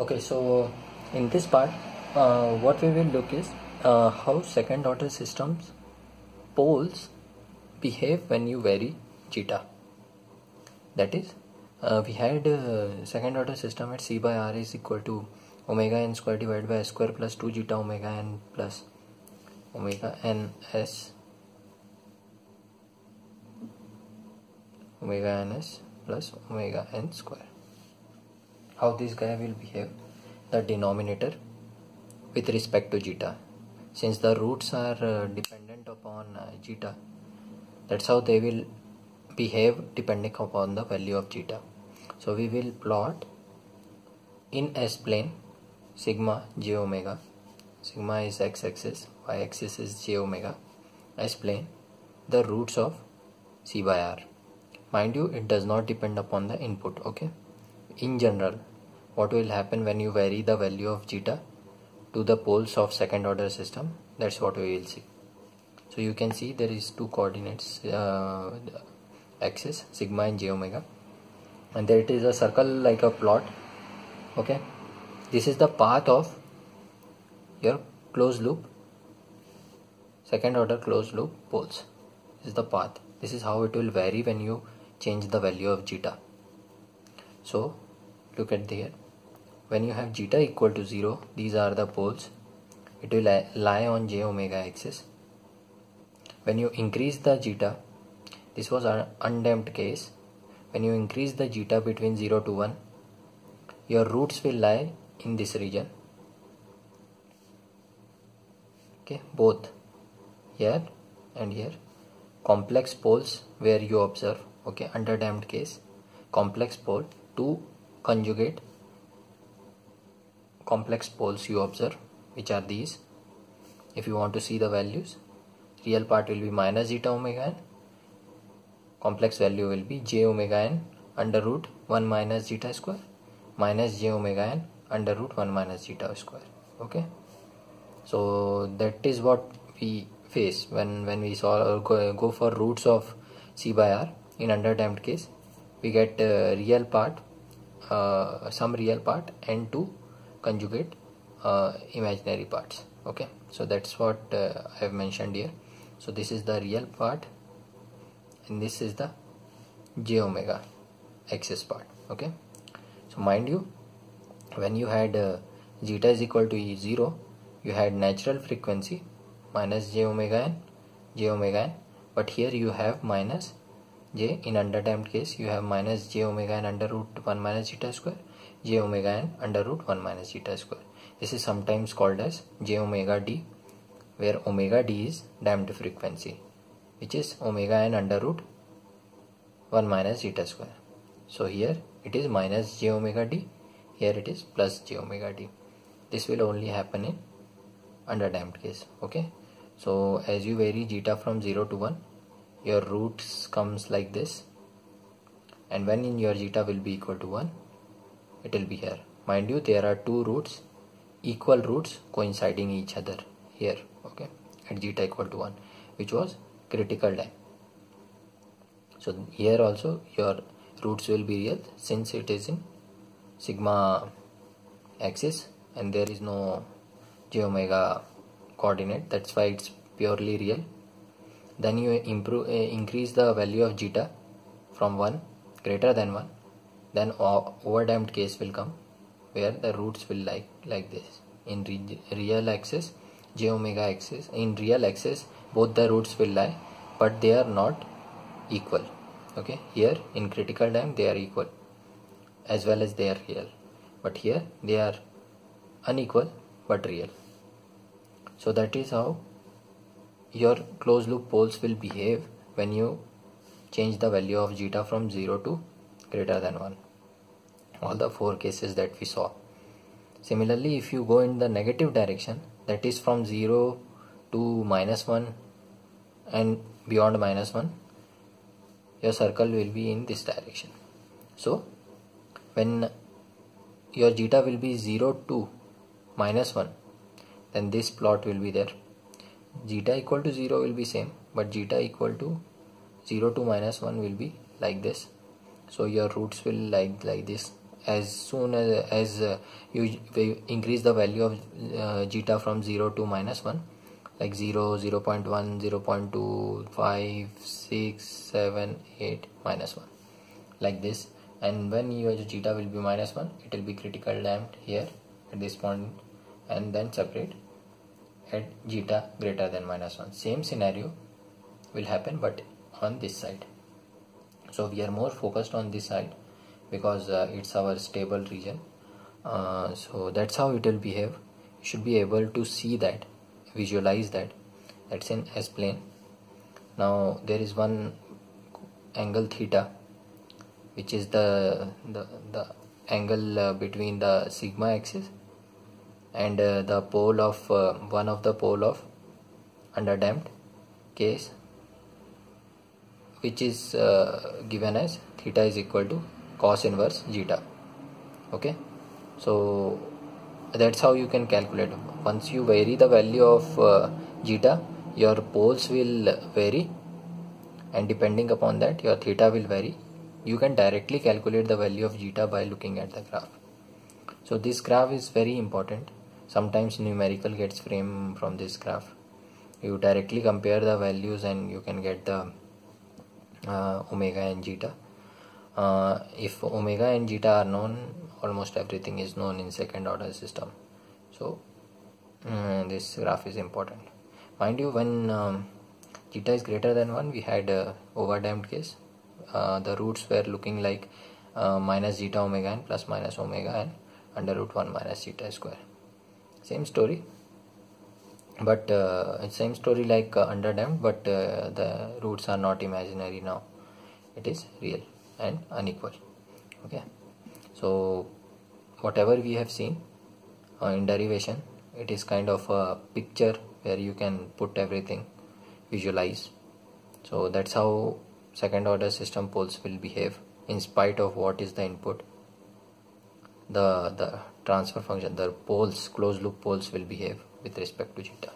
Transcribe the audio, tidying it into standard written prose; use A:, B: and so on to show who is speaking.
A: Okay, so in this part, what we will look is how second order systems poles behave when you vary zeta. That is, we had second order system at c by r is equal to omega n square divided by s square plus 2 zeta omega n plus omega n s plus omega n square. How this guy will behave? The denominator with respect to zeta, since the roots are dependent upon zeta, that's how they will behave depending upon the value of zeta. So we will plot in S plane sigma j omega. Sigma is x-axis, y-axis is j omega. S plane the roots of c by r. Mind you, it does not depend upon the input. Okay, in general, what will happen when you vary the value of zeta to the poles of second order system? That's what we will see. So you can see there is two coordinates, axis sigma and j omega, and there it is a circle like a plot. Okay, this is the path of your closed loop, second order closed loop poles. This is the path. This is how it will vary when you change the value of zeta. So look at there, when you have zeta equal to 0, these are the poles. It will lie on j omega axis. When you increase the zeta, this was an undamped case. When you increase the zeta between 0 to 1, your roots will lie in this region. Okay, both here and here. Complex poles where you observe, okay, under damped case, complex pole, two conjugate complex poles you observe, which are these. If you want to see the values, real part will be minus zeta omega n, complex value will be j omega n under root 1 minus zeta square minus j omega n under root 1 minus zeta square. Okay, so that is what we face when we go for roots of c by r. In underdamped case, we get real part, some real part, and two conjugate imaginary parts. Okay, so that's what I have mentioned here. So this is the real part and this is the j omega axis part. Okay, so mind you, when you had zeta is equal to 0, you had natural frequency minus j omega n, but here you have minus j. In underdamped case, you have minus j omega n under root 1 minus zeta square, j omega n under root 1 minus zeta square. This is sometimes called as j omega d, where omega d is damped frequency, which is omega n under root 1 minus zeta square. So here it is minus j omega d, here it is plus j omega d. This will only happen in underdamped case. Okay, so as you vary zeta from 0 to 1, your roots comes like this, and when in your zeta will be equal to 1, it will be here. Mind you, there are two roots, equal roots coinciding each other here. Okay, at zeta equal to 1, which was critical time. So here also your roots will be real, since it is in sigma axis and there is no j omega coordinate, that's why it's purely real. Then you increase the value of zeta from 1 greater than 1, then overdamped case will come, where the roots will like this. In real axis, j omega axis, in real axis both the roots will lie, but they are not equal. Okay, here in critical time they are equal as well as they are real, but here they are unequal but real. So that is how your closed loop poles will behave when you change the value of zeta from 0 to greater than 1. All the four cases that we saw. Similarly, if you go in the negative direction, that is from 0 to minus 1 and beyond minus 1, your circle will be in this direction. So when your zeta will be 0 to minus 1, then this plot will be there. Zeta equal to 0 will be same, but zeta equal to 0 to minus 1 will be like this. So your roots will like this as soon as you increase the value of zeta from 0 to -1, like 0, 0.1, 0.2, 5, 6, 7, 8, -1, like this. And when your zeta will be -1, it will be critical damped here at this point, and then separate at zeta greater than -1. Same scenario will happen, but on this side. So we are more focused on this side because it's our stable region. So that's how it will behave. You should be able to see that, visualize that. That's in S plane. Now there is one angle theta, which is the angle between the sigma axis and the pole of one of the pole of underdamped case, which is given as theta is equal to cos inverse zeta. Okay, so that's how you can calculate. Once you vary the value of zeta, your poles will vary, and depending upon that your theta will vary. You can directly calculate the value of zeta by looking at the graph. So this graph is very important. Sometimes numerical gets framed from this graph. You directly compare the values and you can get the omega and zeta. If omega and zeta are known, almost everything is known in second order system. So this graph is important. Mind you, when zeta is greater than 1, we had overdamped case. The roots were looking like minus zeta omega n plus minus omega n under root 1 minus zeta square. Same story, but same story like underdamped, but the roots are not imaginary now. It is real and unequal. Okay, so whatever we have seen in derivation, it is kind of a picture where you can put everything, visualize. So that's how second order system poles will behave in spite of what is the input. The transfer function, the poles, closed loop poles will behave with respect to zeta.